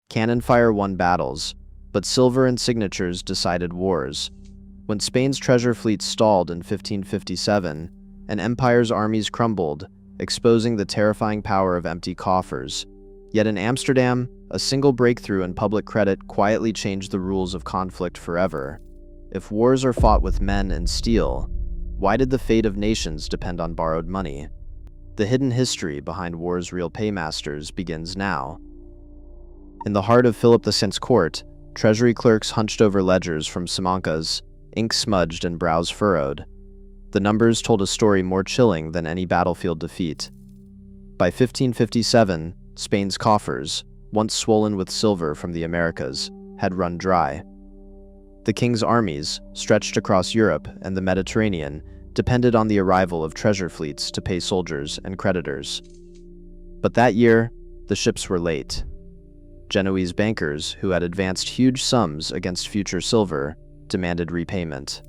Cannon fire won battles, but silver and signatures decided wars. When Spain's treasure fleet stalled in 1557, an empire's armies crumbled, exposing the terrifying power of empty coffers. Yet in Amsterdam, a single breakthrough in public credit quietly changed the rules of conflict forever. If wars are fought with men and steel, why did the fate of nations depend on borrowed money? The hidden history behind war's real paymasters begins now. In the heart of Philip II's court, treasury clerks hunched over ledgers from Simancas, ink smudged and brows furrowed. The numbers told a story more chilling than any battlefield defeat. By 1557, Spain's coffers, once swollen with silver from the Americas, had run dry. The king's armies, stretched across Europe and the Mediterranean, depended on the arrival of treasure fleets to pay soldiers and creditors. But that year, the ships were late. Genoese bankers, who had advanced huge sums against future silver, demanded repayment.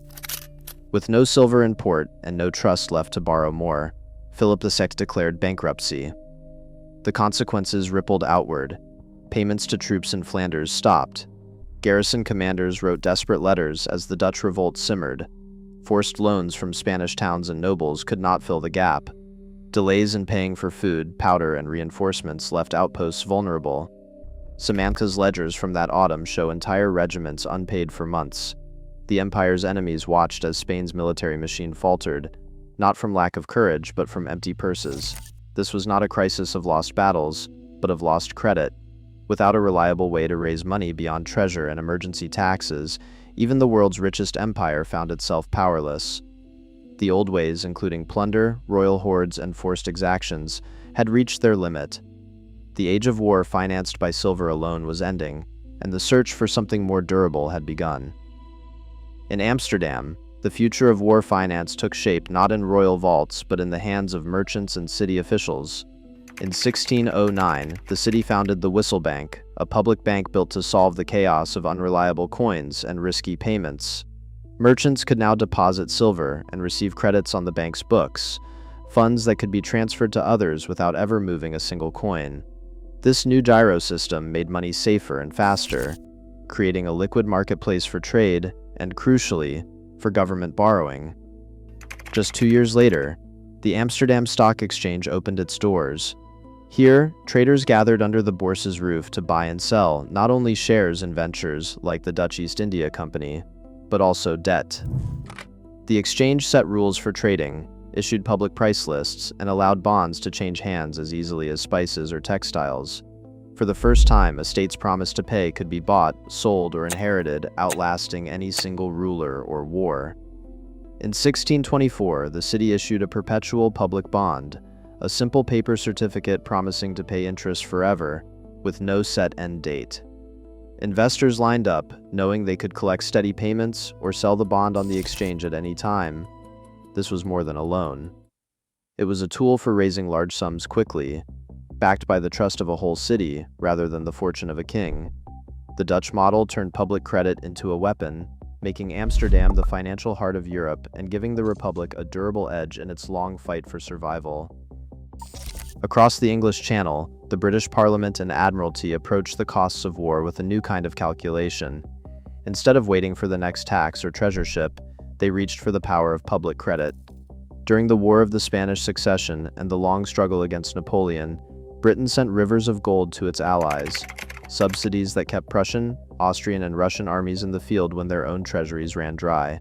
With no silver in port and no trust left to borrow more, Philip II declared bankruptcy. The consequences rippled outward. Payments to troops in Flanders stopped. Garrison commanders wrote desperate letters as the Dutch revolt simmered. Forced loans from Spanish towns and nobles could not fill the gap. Delays in paying for food, powder, and reinforcements left outposts vulnerable. Simancas ledgers from that autumn show entire regiments unpaid for months. The empire's enemies watched as Spain's military machine faltered, not from lack of courage, but from empty purses. This was not a crisis of lost battles, but of lost credit. Without a reliable way to raise money beyond treasure and emergency taxes, even the world's richest empire found itself powerless. The old ways, including plunder, royal hoards, and forced exactions, had reached their limit. The age of war financed by silver alone was ending, and the search for something more durable had begun. In Amsterdam, the future of war finance took shape not in royal vaults but in the hands of merchants and city officials. In 1609, the city founded the Wissel Bank, a public bank built to solve the chaos of unreliable coins and risky payments. Merchants could now deposit silver and receive credits on the bank's books, funds that could be transferred to others without ever moving a single coin. This new gyro system made money safer and faster, creating a liquid marketplace for trade and, crucially, for government borrowing. Just 2 years later, the Amsterdam Stock Exchange opened its doors. Here, traders gathered under the Bourse's roof to buy and sell not only shares in ventures like the Dutch East India Company, but also debt. The exchange set rules for trading, issued public price lists, and allowed bonds to change hands as easily as spices or textiles. For the first time, a state's promise to pay could be bought, sold, or inherited, outlasting any single ruler or war. In 1624, the city issued a perpetual public bond, a simple paper certificate promising to pay interest forever, with no set end date. Investors lined up, knowing they could collect steady payments or sell the bond on the exchange at any time. This was more than a loan. It was a tool for raising large sums quickly, backed by the trust of a whole city rather than the fortune of a king. The Dutch model turned public credit into a weapon, making Amsterdam the financial heart of Europe and giving the Republic a durable edge in its long fight for survival. Across the English Channel, the British Parliament and Admiralty approached the costs of war with a new kind of calculation. Instead of waiting for the next tax or treasure ship, they reached for the power of public credit. During the War of the Spanish Succession and the long struggle against Napoleon, Britain sent rivers of gold to its allies, subsidies that kept Prussian, Austrian, and Russian armies in the field when their own treasuries ran dry.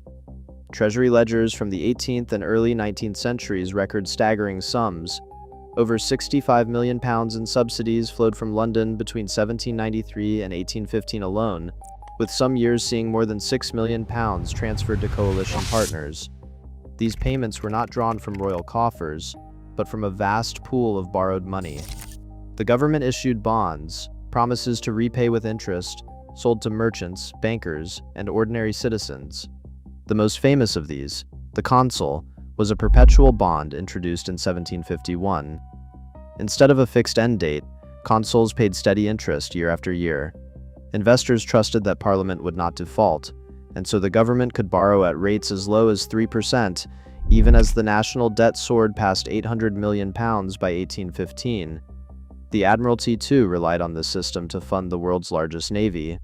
Treasury ledgers from the 18th and early 19th centuries record staggering sums. Over £65 million in subsidies flowed from London between 1793 and 1815 alone, with some years seeing more than £6 million transferred to coalition partners. These payments were not drawn from royal coffers, but from a vast pool of borrowed money. The government issued bonds, promises to repay with interest, sold to merchants, bankers, and ordinary citizens. The most famous of these, the Consul, was a perpetual bond introduced in 1751. Instead of a fixed end date, consuls paid steady interest year after year. Investors trusted that Parliament would not default, and so the government could borrow at rates as low as 3%, even as the national debt soared past £800 million by 1815. The Admiralty too relied on this system to fund the world's largest navy.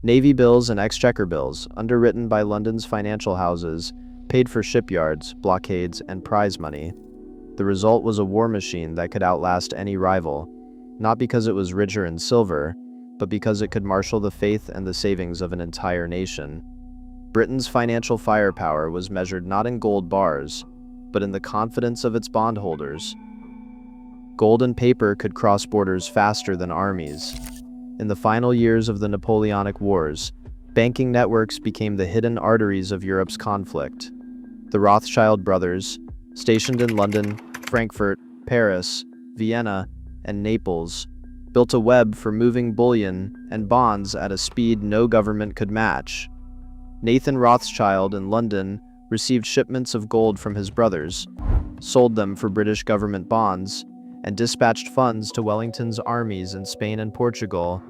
Navy bills and exchequer bills, underwritten by London's financial houses, paid for shipyards, blockades, and prize money. The result was a war machine that could outlast any rival, not because it was richer in silver, but because it could marshal the faith and the savings of an entire nation. Britain's financial firepower was measured not in gold bars, but in the confidence of its bondholders. Gold and paper could cross borders faster than armies. In the final years of the Napoleonic Wars, banking networks became the hidden arteries of Europe's conflict. The Rothschild brothers, stationed in London, Frankfurt, Paris, Vienna, and Naples, built a web for moving bullion and bonds at a speed no government could match. Nathan Rothschild in London received shipments of gold from his brothers, sold them for British government bonds, and dispatched funds to Wellington's armies in Spain and Portugal.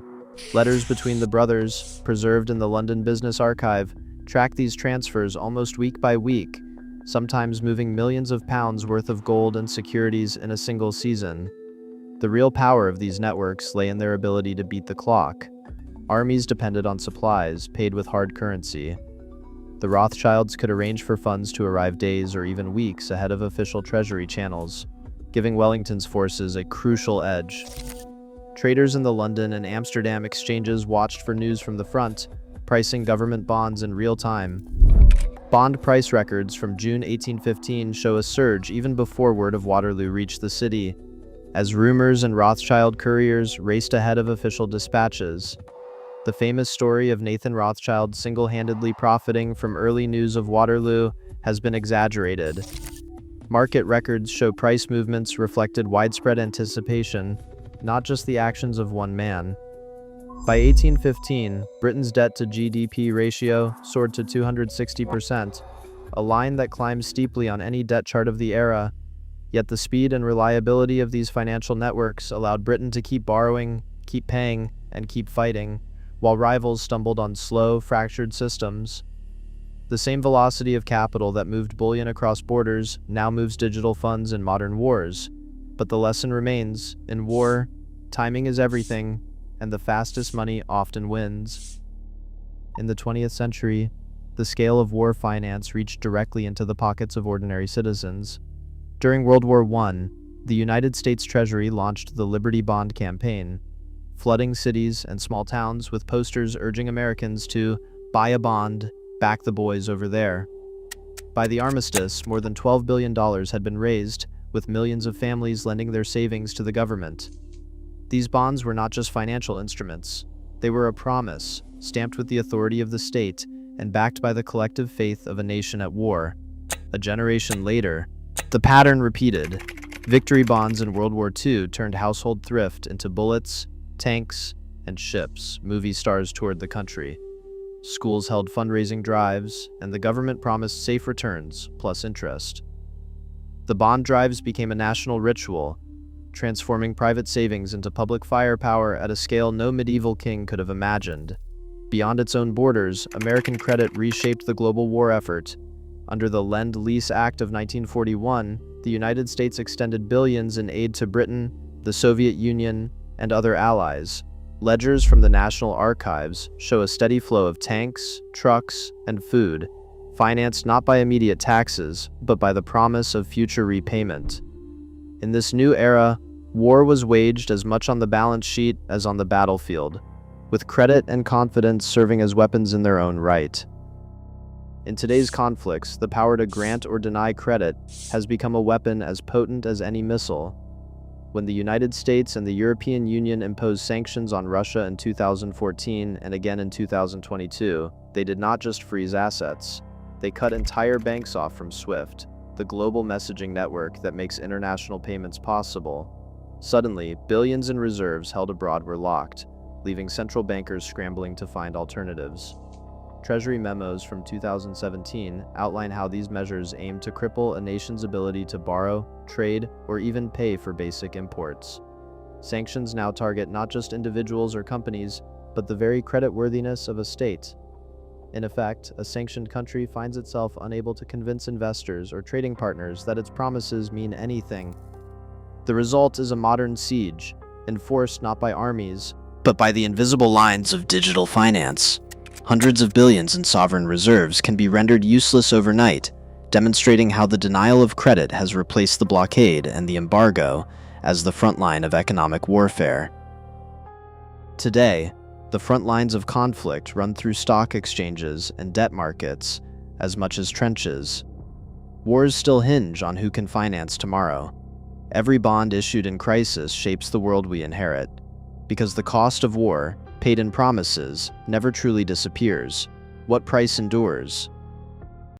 Letters between the brothers, preserved in the London Business Archive, track these transfers almost week by week, sometimes moving millions of pounds worth of gold and securities in a single season. The real power of these networks lay in their ability to beat the clock. Armies depended on supplies, paid with hard currency. The Rothschilds could arrange for funds to arrive days or even weeks ahead of official treasury channels, giving Wellington's forces a crucial edge. Traders in the London and Amsterdam exchanges watched for news from the front, pricing government bonds in real time. Bond price records from June 1815 show a surge even before word of Waterloo reached the city, as rumors and Rothschild couriers raced ahead of official dispatches. The famous story of Nathan Rothschild single-handedly profiting from early news of Waterloo has been exaggerated. Market records show price movements reflected widespread anticipation, not just the actions of one man. By 1815, Britain's debt-to-GDP ratio soared to 260%, a line that climbs steeply on any debt chart of the era. Yet the speed and reliability of these financial networks allowed Britain to keep borrowing, keep paying, and keep fighting, while rivals stumbled on slow, fractured systems. The same velocity of capital that moved bullion across borders now moves digital funds in modern wars. But the lesson remains: in war, timing is everything, and the fastest money often wins. In the 20th century, the scale of war finance reached directly into the pockets of ordinary citizens. During World War I, the United States Treasury launched the Liberty Bond campaign, flooding cities and small towns with posters urging Americans to buy a bond, back the boys over there. By the armistice, more than $12 billion had been raised, with millions of families lending their savings to the government. These bonds were not just financial instruments. They were a promise, stamped with the authority of the state and backed by the collective faith of a nation at war. A generation later, the pattern repeated. Victory bonds in World War II turned household thrift into bullets, tanks, and ships. Movie stars toured the country. Schools held fundraising drives, and the government promised safe returns, plus interest. The bond drives became a national ritual, transforming private savings into public firepower at a scale no medieval king could have imagined. Beyond its own borders, American credit reshaped the global war effort. Under the Lend-Lease Act of 1941, the United States extended billions in aid to Britain, the Soviet Union, and other allies. Ledgers from the National Archives show a steady flow of tanks, trucks, and food, financed not by immediate taxes, but by the promise of future repayment. In this new era, war was waged as much on the balance sheet as on the battlefield, with credit and confidence serving as weapons in their own right. In today's conflicts, the power to grant or deny credit has become a weapon as potent as any missile. When the United States and the European Union imposed sanctions on Russia in 2014 and again in 2022, they did not just freeze assets. They cut entire banks off from SWIFT, the global messaging network that makes international payments possible. Suddenly, billions in reserves held abroad were locked, leaving central bankers scrambling to find alternatives. Treasury memos from 2017 outline how these measures aim to cripple a nation's ability to borrow, trade, or even pay for basic imports. Sanctions now target not just individuals or companies, but the very creditworthiness of a state. In effect, a sanctioned country finds itself unable to convince investors or trading partners that its promises mean anything. The result is a modern siege, enforced not by armies, but by the invisible lines of digital finance. Hundreds of billions in sovereign reserves can be rendered useless overnight, demonstrating how the denial of credit has replaced the blockade and the embargo as the front line of economic warfare. Today, the front lines of conflict run through stock exchanges and debt markets as much as trenches. Wars still hinge on who can finance tomorrow. Every bond issued in crisis shapes the world we inherit, because the cost of war, paid in promises, never truly disappears. What price endures?